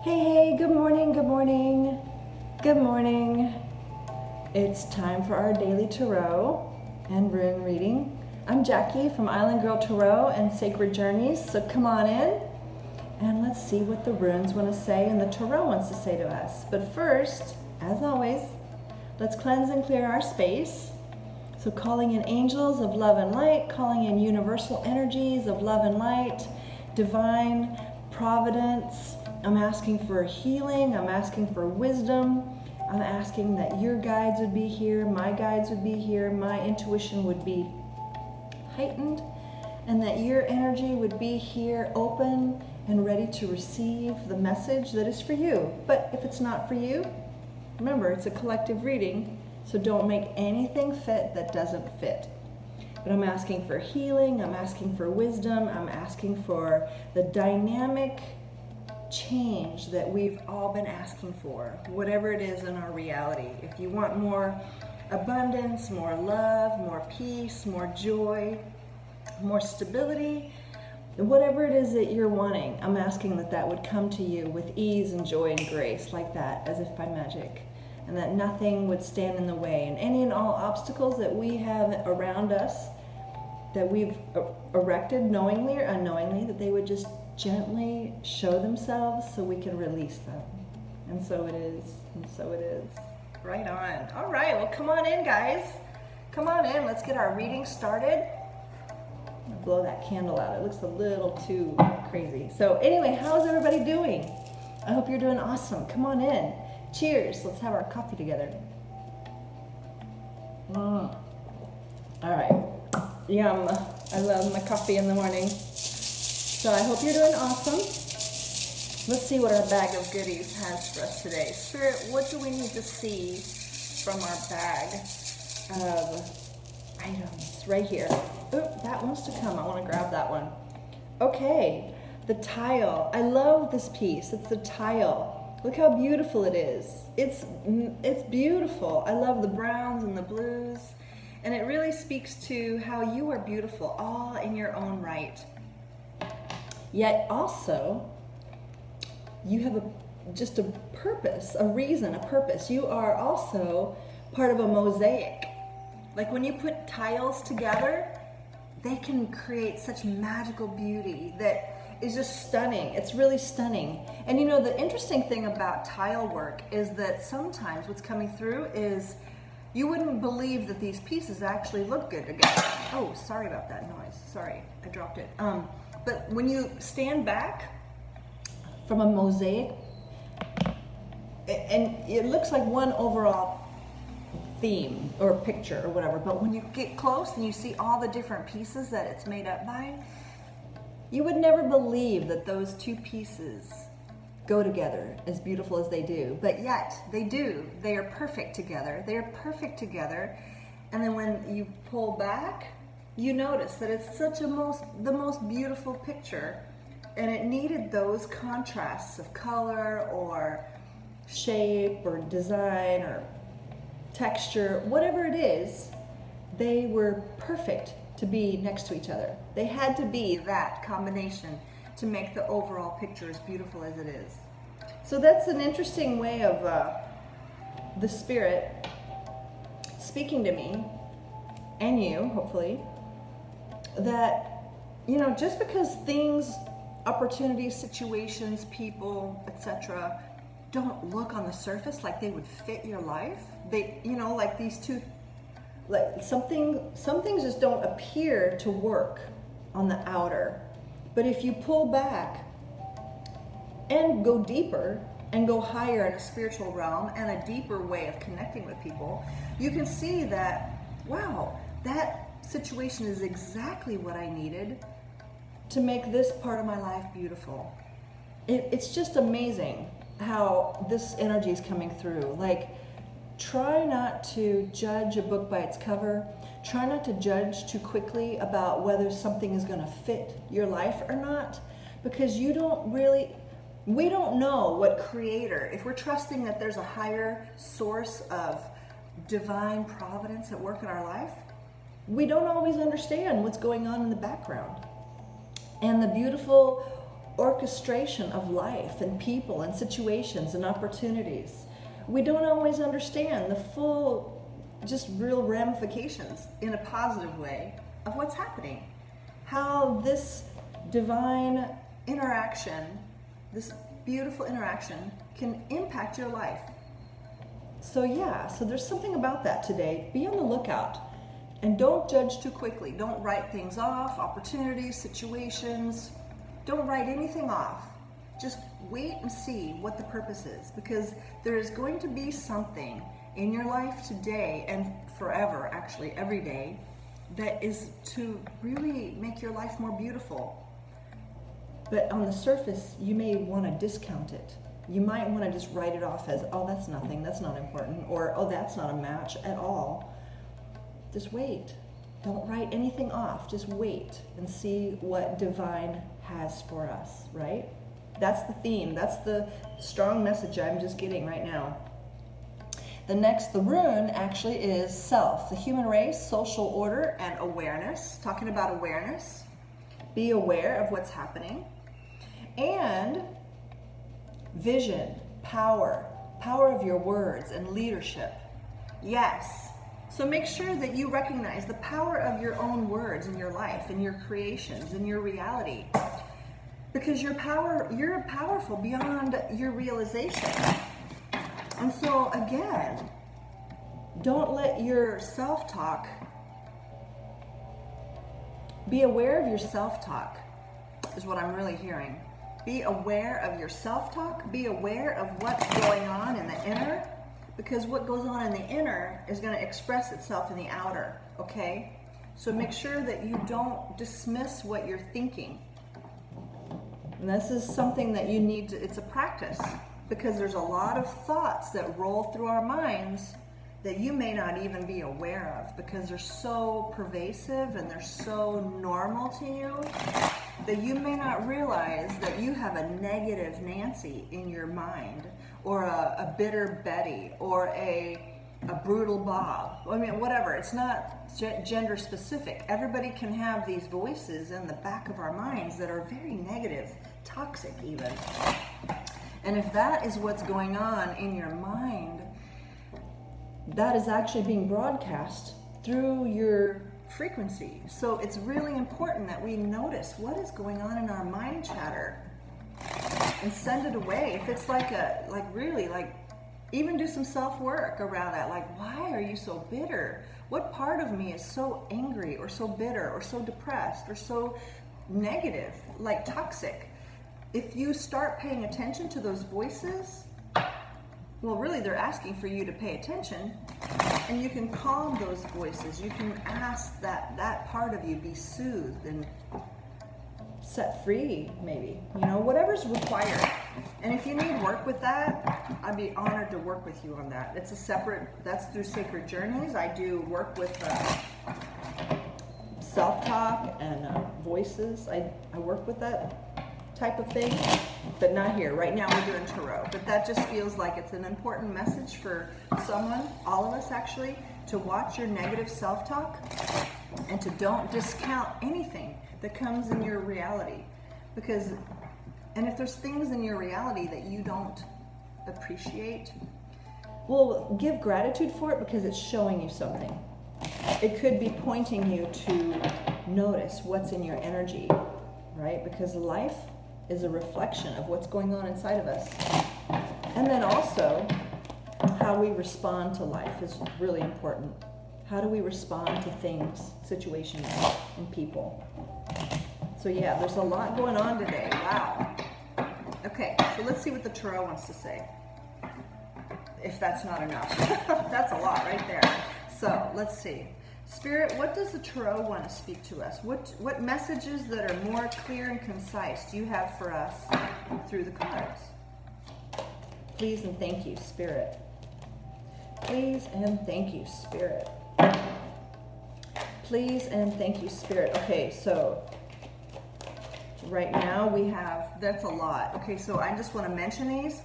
Hey, good morning, good morning, good morning. It's time for our daily tarot and rune reading. I'm Jackie from Island Girl Tarot and Sacred Journeys, so come on in and let's see what the runes want to say and the tarot wants to say to us. But first, as always, let's cleanse and clear our space. So calling in angels of love and light, calling in universal energies of love and light, divine providence. I'm asking for healing, I'm asking for wisdom, I'm asking that your guides would be here, my guides would be here, my intuition would be heightened, and that your energy would be here open and ready to receive the message that is for you. But if it's not for you, remember, it's a collective reading, so don't make anything fit that doesn't fit. But I'm asking for healing, I'm asking for wisdom, I'm asking for the dynamic change that we've all been asking for, whatever it is in our reality. If you want more abundance, more love, more peace, more joy, more stability, whatever it is that you're wanting, I'm asking that that would come to you with ease and joy and grace, like that, as if by magic, and that nothing would stand in the way, and any and all obstacles that we have around us that we've erected knowingly or unknowingly, that they would just gently show themselves so we can release them. And so it is, and so it is. Right on. All right, well, come on in, guys. Come on in, let's get our reading started. I'm gonna blow that candle out. It looks a little too crazy. So anyway, how's everybody doing? I hope you're doing awesome. Come on in. Cheers. Let's have our coffee together. All right. Yum. I love my coffee in the morning. So I hope you're doing awesome. Let's see what our bag of goodies has for us today. Spirit, what do we need to see from our bag of items? Right here. Oop, that wants to come. I want to grab that one. Okay, the tile. I love this piece. It's the tile. Look how beautiful it is. It's beautiful. I love the browns and the blues. And it really speaks to how you are beautiful, all in your own right. Yet also, you have just a purpose, a reason, a purpose. You are also part of a mosaic. Like when you put tiles together, they can create such magical beauty that is just stunning. It's really stunning. And you know, the interesting thing about tile work is that sometimes what's coming through is you wouldn't believe that these pieces actually look good together. Oh, sorry about that noise. Sorry, I dropped it. But when you stand back from a mosaic, and it looks like one overall theme or picture or whatever, but when you get close and you see all the different pieces that it's made up by, you would never believe that those two pieces go together as beautiful as they do. But yet, they do. They are perfect together. They are perfect together. And then when you pull back, you notice that it's such the most beautiful picture, and it needed those contrasts of color or shape or design or texture, whatever it is. They were perfect to be next to each other. They had to be that combination to make the overall picture as beautiful as it is. So that's an interesting way of the spirit speaking to me and you, hopefully, that, you know, just because things, opportunities, situations, people, etc., don't look on the surface like they would fit your life, they, you know, like these two, like some things just don't appear to work on the outer. But if you pull back and go deeper and go higher in a spiritual realm and a deeper way of connecting with people, you can see that, wow, that situation is exactly what I needed to make this part of my life beautiful. It's just amazing how this energy is coming through. Like, try not to judge a book by its cover. Try not to judge too quickly about whether something is going to fit your life or not, because we don't know what creator, if we're trusting that there's a higher source of divine providence at work in our life, we don't always understand what's going on in the background. And the beautiful orchestration of life and people and situations and opportunities. We don't always understand the full, just real ramifications in a positive way of what's happening. How this divine interaction, this beautiful interaction, can impact your life. So yeah, so there's something about that today. Be on the lookout. And don't judge too quickly. Don't write things off, opportunities, situations. Don't write anything off. Just wait and see what the purpose is, because there is going to be something in your life today and forever, actually every day, that is to really make your life more beautiful. But on the surface, you may want to discount it. You might want to just write it off as, oh, that's nothing, that's not important, or oh, that's not a match at all. Just wait. Don't write anything off. Just wait and see what divine has for us, right? That's the theme. That's the strong message I'm just getting right now. The rune actually is self, the human race, social order, and awareness. Talking about awareness. Be aware of what's happening. And vision, power of your words and leadership. Yes. So make sure that you recognize the power of your own words in your life, in your creations, in your reality. Because you're powerful beyond your realization. And so again, don't let your self-talk, be aware of your self-talk, is what I'm really hearing. Be aware of your self-talk, be aware of what's going on in the inner, because what goes on in the inner is going to express itself in the outer, okay? So make sure that you don't dismiss what you're thinking. And this is something that you need to, it's a practice, because there's a lot of thoughts that roll through our minds that you may not even be aware of, because they're so pervasive and they're so normal to you that you may not realize that you have a negative Nancy in your mind, or a bitter Betty, or a brutal Bob. I mean, whatever. It's not gender specific. Everybody can have these voices in the back of our minds that are very negative, toxic even. And if that is what's going on in your mind, that is actually being broadcast through your frequency. So it's really important that we notice what is going on in our mind chatter and send it away. If it's even do some self-work around that. Like, why are you so bitter? What part of me is so angry or so bitter or so depressed or so negative, like toxic? If you start paying attention to those voices, well, really they're asking for you to pay attention, and you can calm those voices. You can ask that part of you be soothed and set free, maybe, whatever's required. And if you need work with that, I'd be honored to work with you on that. It's that's through Sacred Journeys. I do work with self-talk and voices. I work with that type of thing, but not here. Right now we're doing tarot, but that just feels like it's an important message for someone, all of us actually, to watch your negative self-talk and to don't discount anything that comes in your reality. And if there's things in your reality that you don't appreciate, well, give gratitude for it, because it's showing you something. It could be pointing you to notice what's in your energy, right? Because life is a reflection of what's going on inside of us. And then also, how we respond to life is really important. How do we respond to things, situations, and people? So yeah, there's a lot going on today. Wow. Okay, so let's see what the tarot wants to say. If that's not enough. That's a lot right there. So let's see. Spirit, what does the tarot want to speak to us? What messages that are more clear and concise do you have for us through the cards? Please and thank you, Spirit. Please and thank you, Spirit. Please and thank you, Spirit. Okay, so right now we have, that's a lot. Okay, so I just want to mention these.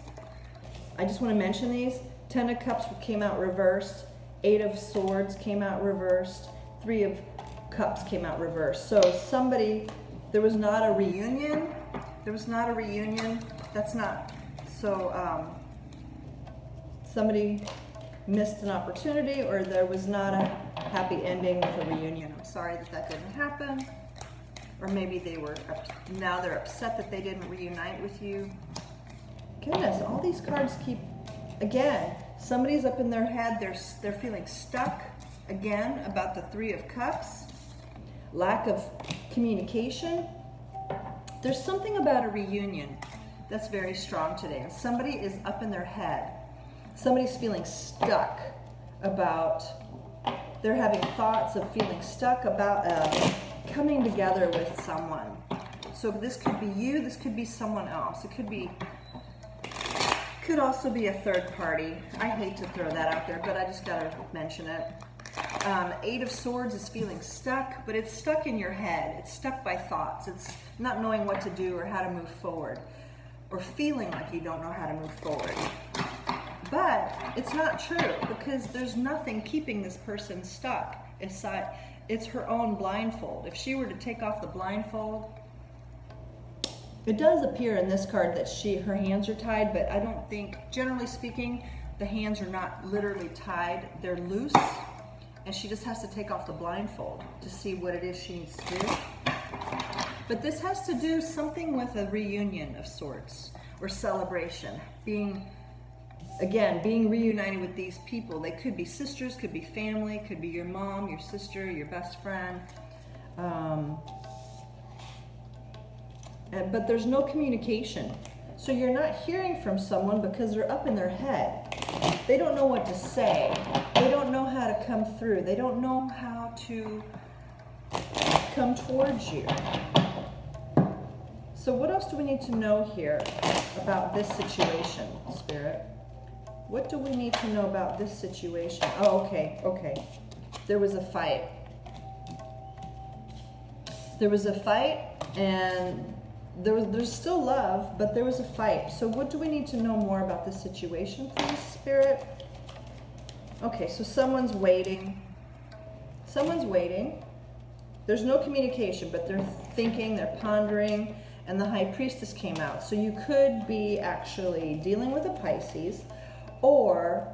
10 of Cups came out reversed. 8 of Swords came out reversed. 3 of Cups came out reversed. So somebody, there was not a reunion. There was not a reunion. That's not, so somebody missed an opportunity, or there was not a happy ending with a reunion. I'm sorry that that didn't happen. Or maybe they were, now they're upset that they didn't reunite with you. Goodness, all these cards keep, again, somebody's up in their head, they're feeling stuck, again, about the Three of Cups. Lack of communication. There's something about a reunion that's very strong today. And somebody is up in their head. Somebody's feeling stuck about, they're having thoughts of feeling stuck about coming together with someone. So this could be you, this could be someone else. It could also be a third party. I hate to throw that out there, but I just gotta mention it. Eight of Swords is feeling stuck, but it's stuck in your head. It's stuck by thoughts. It's not knowing what to do or how to move forward, or feeling like you don't know how to move forward. But it's not true, because there's nothing keeping this person stuck. It's her own blindfold. If she were to take off the blindfold, it does appear in this card that her hands are tied, but I don't think, generally speaking, the hands are not literally tied. They're loose, and she just has to take off the blindfold to see what it is she needs to do. But this has to do something with a reunion of sorts, or celebration. Being reunited with these people. They could be sisters, could be family, could be your mom, your sister, your best friend. But there's no communication. So you're not hearing from someone because they're up in their head. They don't know what to say. They don't know how to come through. They don't know how to come towards you. So what else do we need to know here about this situation, Spirit? What do we need to know about this situation? Oh, okay. There was a fight. There was a fight, and there's still love, but there was a fight. So what do we need to know more about this situation, please, Spirit? Okay, so someone's waiting. Someone's waiting. There's no communication, but they're thinking, they're pondering, and the High Priestess came out. So you could be actually dealing with a Pisces, or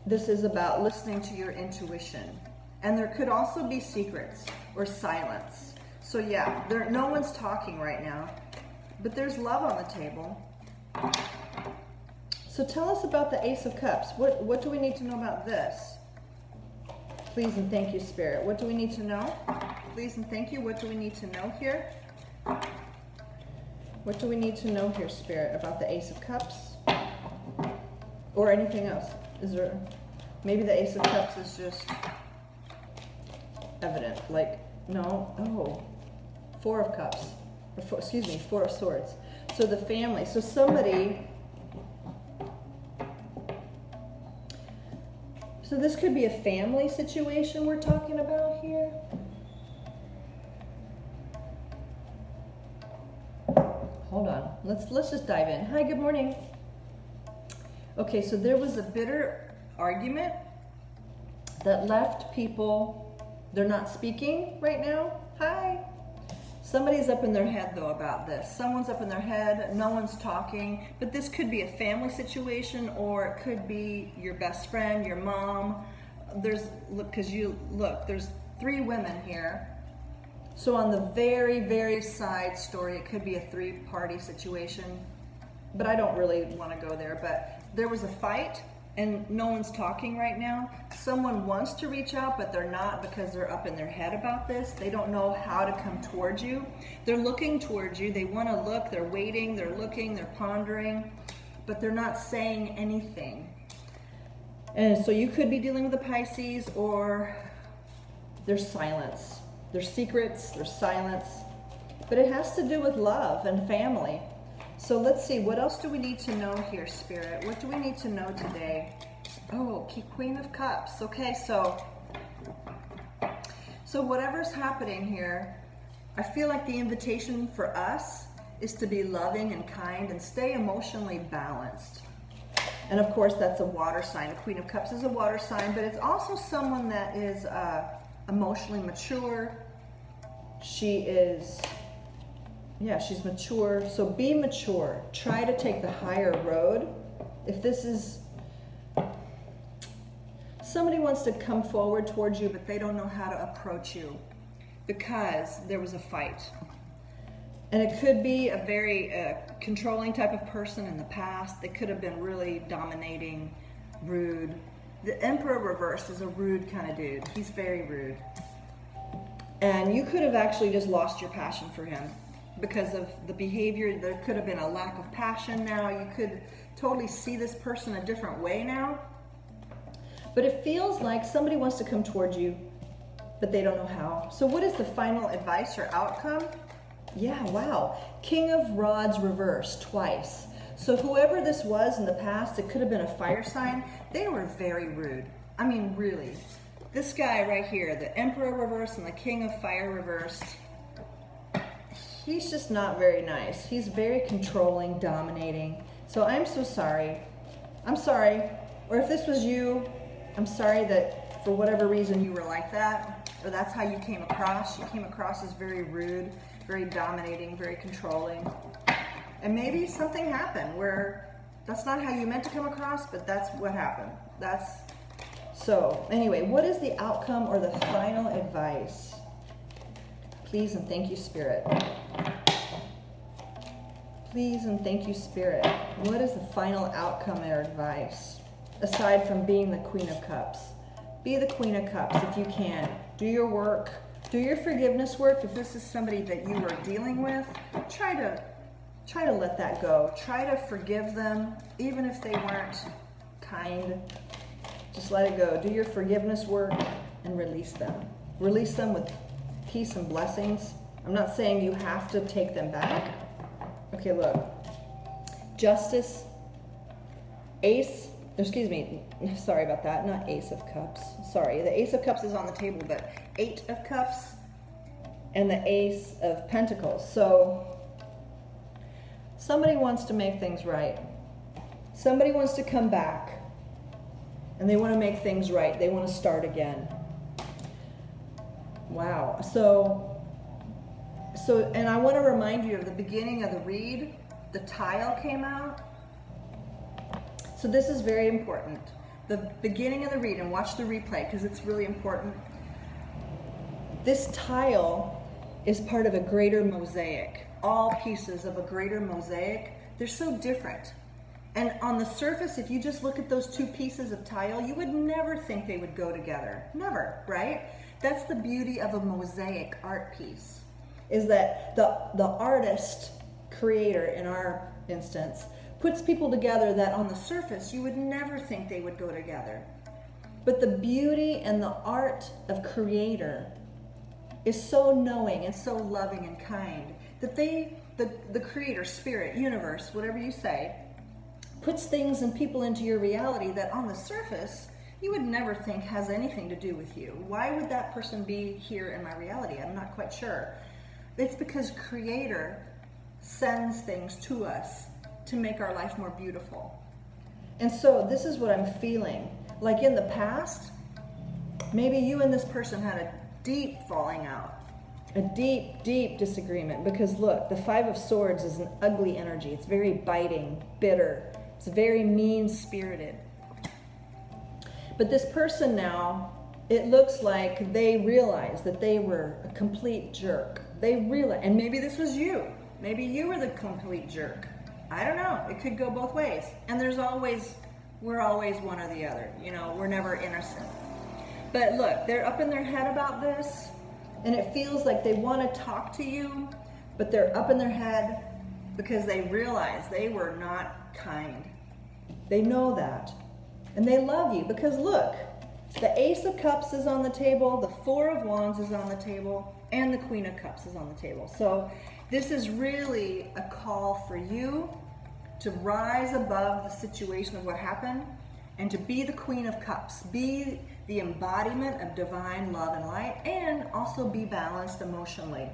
this is about listening to your intuition. And there could also be secrets or silence. So yeah, no one's talking right now, but there's love on the table. So tell us about the Ace of Cups. What do we need to know about this? Please and thank you, Spirit. What do we need to know? Please and thank you. What do we need to know here? What do we need to know here, Spirit, about the Ace of Cups? Or anything else? Is there, maybe the Ace of Cups is just evident. Like, no, oh, Four of Cups. Or Four of Swords. So the family. So somebody, so this could be a family situation we're talking about here. Hold on. Let's just dive in. Hi, good morning. Okay, so there was a bitter argument that left people, they're not speaking right now. Hi. Somebody's up in their head, though, about this. Someone's up in their head, no one's talking, but this could be a family situation, or it could be your best friend, your mom. There's 3 women here. So on the very, very side story, it could be a 3-party situation, but I don't really want to go there. But there was a fight, and no one's talking right now. Someone wants to reach out, but they're not, because they're up in their head about this. They don't know how to come towards you. They're looking towards you. They want to look. They're waiting. They're looking. They're pondering, but they're not saying anything. And so you could be dealing with a Pisces, or there's silence. There's secrets. There's silence. But it has to do with love and family. So let's see, what else do we need to know here, Spirit? What do we need to know today? Oh, Queen of Cups. Okay, so whatever's happening here, I feel like the invitation for us is to be loving and kind and stay emotionally balanced. And of course, that's a water sign. The Queen of Cups is a water sign, but it's also someone that is emotionally mature. She is Yeah, she's mature. So be mature. Try to take the higher road. If this is, somebody wants to come forward towards you, but they don't know how to approach you because there was a fight. And it could be a very controlling type of person in the past. They could have been really dominating, rude. The Emperor reversed is a rude kind of dude. He's very rude. And you could have actually just lost your passion for him because of the behavior. There could have been a lack of passion now. You could totally see this person a different way now. But it feels like somebody wants to come towards you, but they don't know how. So what is the final advice or outcome? Yeah, wow. King of Rods reversed twice. So whoever this was in the past, it could have been a fire sign. They were very rude. I mean, really. This guy right here, the Emperor reversed and the King of Fire reversed, he's just not very nice. He's very controlling, dominating. So I'm so sorry. I'm sorry. Or if this was you, I'm sorry that for whatever reason you were like that, or that's how you came across. You came across as very rude, very dominating, very controlling. And maybe something happened where that's not how you meant to come across, but that's what happened. So anyway, what is the outcome or the final advice? Please and thank you, Spirit. Please and thank you, Spirit. What is the final outcome or advice? Aside from being the Queen of Cups. Be the Queen of Cups if you can. Do your work. Do your forgiveness work. If this is somebody that you are dealing with, try to let that go. Try to forgive them, even if they weren't kind. Just let it go. Do your forgiveness work and release them. Release them with peace and blessings. I'm not saying you have to take them back. Okay, look. Justice, sorry about that, not Ace of Cups. Sorry, the Ace of Cups is on the table, but 8 of Cups and the Ace of Pentacles. So somebody wants to make things right. Somebody wants to come back and they want to make things right. They want to start again. Wow. So, and I want to remind you of the beginning of the read. The tile came out. So this is very important. The beginning of the read, and watch the replay because it's really important. This tile is part of a greater mosaic. All pieces of a greater mosaic. They're so different. And on the surface, if you just look at those 2 pieces of tile, you would never think they would go together. Never, right? That's the beauty of a mosaic art piece, is that the artist, creator in our instance, puts people together that on the surface you would never think they would go together. But the beauty and the art of creator is so knowing and so loving and kind that the creator, spirit, universe, whatever you say, puts things and people into your reality that on the surface you would never think has anything to do with you. Why would that person be here in my reality? I'm not quite sure. It's because creator sends things to us to make our life more beautiful. And so this is what I'm feeling. Like in the past, maybe you and this person had a deep falling out, a deep, deep disagreement. Because look, the 5 of Swords is an ugly energy. It's very biting, bitter. It's very mean-spirited. But this person now, it looks like they realized that they were a complete jerk. They realized, and maybe this was you. Maybe you were the complete jerk. I don't know. It could go both ways. And we're always one or the other. You know, we're never innocent. But look, they're up in their head about this, and it feels like they want to talk to you, but they're up in their head because they realize they were not kind. They know that. And they love you because look, the Ace of Cups is on the table, the 4 of Wands is on the table, and the Queen of Cups is on the table. So this is really a call for you to rise above the situation of what happened and to be the Queen of Cups. Be the embodiment of divine love and light, and also be balanced emotionally.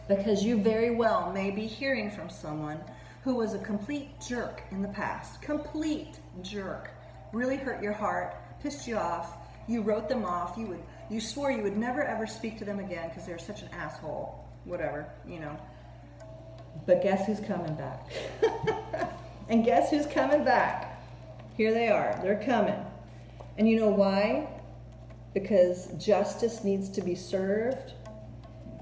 Because you very well may be hearing from someone who was a complete jerk in the past. Complete jerk. Really hurt your heart, pissed you off. You wrote them off. You swore you would never ever speak to them again because they were such an asshole. Whatever, you know. But guess who's coming back? And guess who's coming back? Here they are. They're coming. And you know why? Because justice needs to be served.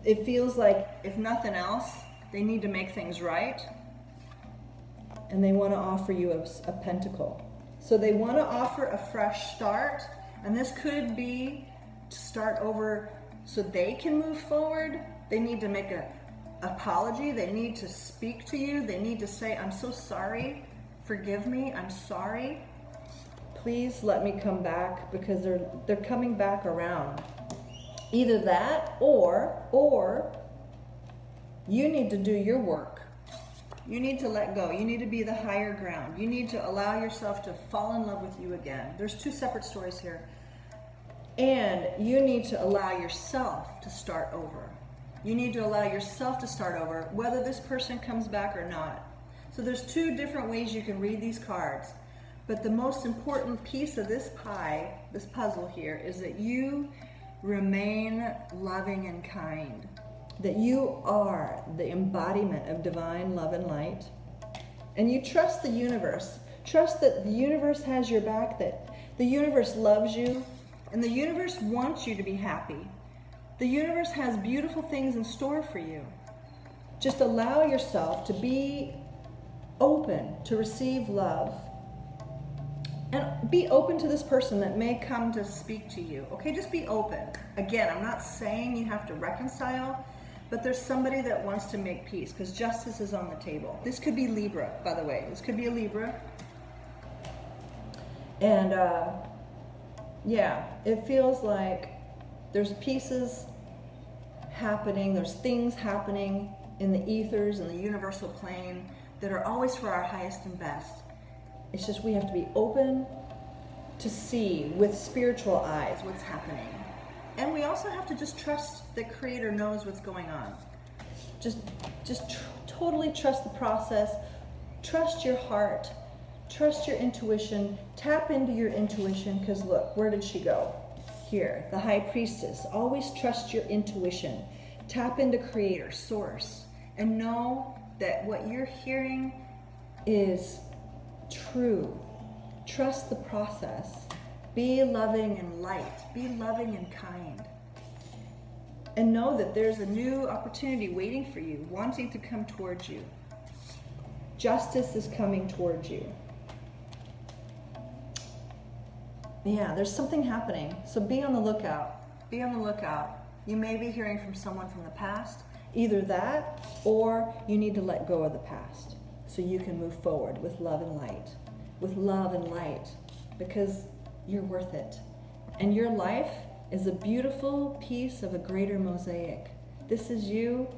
It feels like, if nothing else, they need to make things right. And they want to offer you a pentacle. So they want to offer a fresh start. And this could be to start over so they can move forward. They need to make an apology. They need to speak to you. They need to say, I'm so sorry. Forgive me. I'm sorry. Please let me come back, because they're coming back around. Either that or you need to do your work. You need to let go. You need to be the higher ground. You need to allow yourself to fall in love with you again. There's two separate stories here. And you need to allow yourself to start over. You need to allow yourself to start over, whether this person comes back or not. So there's two different ways you can read these cards. But the most important piece of this pie, this puzzle here, is that you remain loving and kind. That you are the embodiment of divine love and light. And you trust the universe. Trust that the universe has your back, that the universe loves you, and the universe wants you to be happy. The universe has beautiful things in store for you. Just allow yourself to be open to receive love. And be open to this person that may come to speak to you. Okay, just be open. Again, I'm not saying you have to reconcile, but there's somebody that wants to make peace, because justice is on the table. This could be Libra, by the way. This could be a Libra. And yeah, it feels like there's pieces happening, there's things happening in the ethers and the universal plane that are always for our highest and best. It's just we have to be open to see with spiritual eyes what's happening. And we also have to just trust that Creator knows what's going on. Just totally trust the process. Trust your heart. Trust your intuition. Tap into your intuition, because look, where did she go? Here, the High Priestess. Always trust your intuition. Tap into Creator, Source, and know that what you're hearing is true. Trust the process. Be loving and light. Be loving and kind. And know that there's a new opportunity waiting for you, wanting to come towards you. Justice is coming towards you. Yeah, there's something happening. So be on the lookout. Be on the lookout. You may be hearing from someone from the past. Either that, or you need to let go of the past so you can move forward with love and light. With love and light, because you're worth it. And your life is a beautiful piece of a greater mosaic. This is you,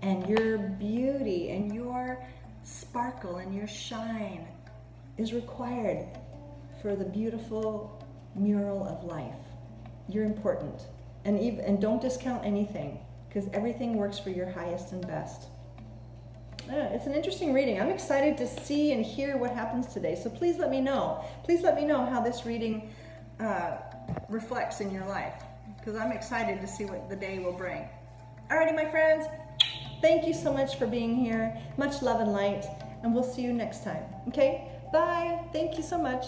and your beauty and your sparkle and your shine is required for the beautiful mural of life. You're important. And don't discount anything, because everything works for your highest and best. It's an interesting reading. I'm excited to see and hear what happens today. So please let me know. Please let me know how this reading reflects in your life, because I'm excited to see what the day will bring. Alrighty, my friends. Thank you so much for being here. Much love and light, and we'll see you next time. Okay? Bye. Thank you so much.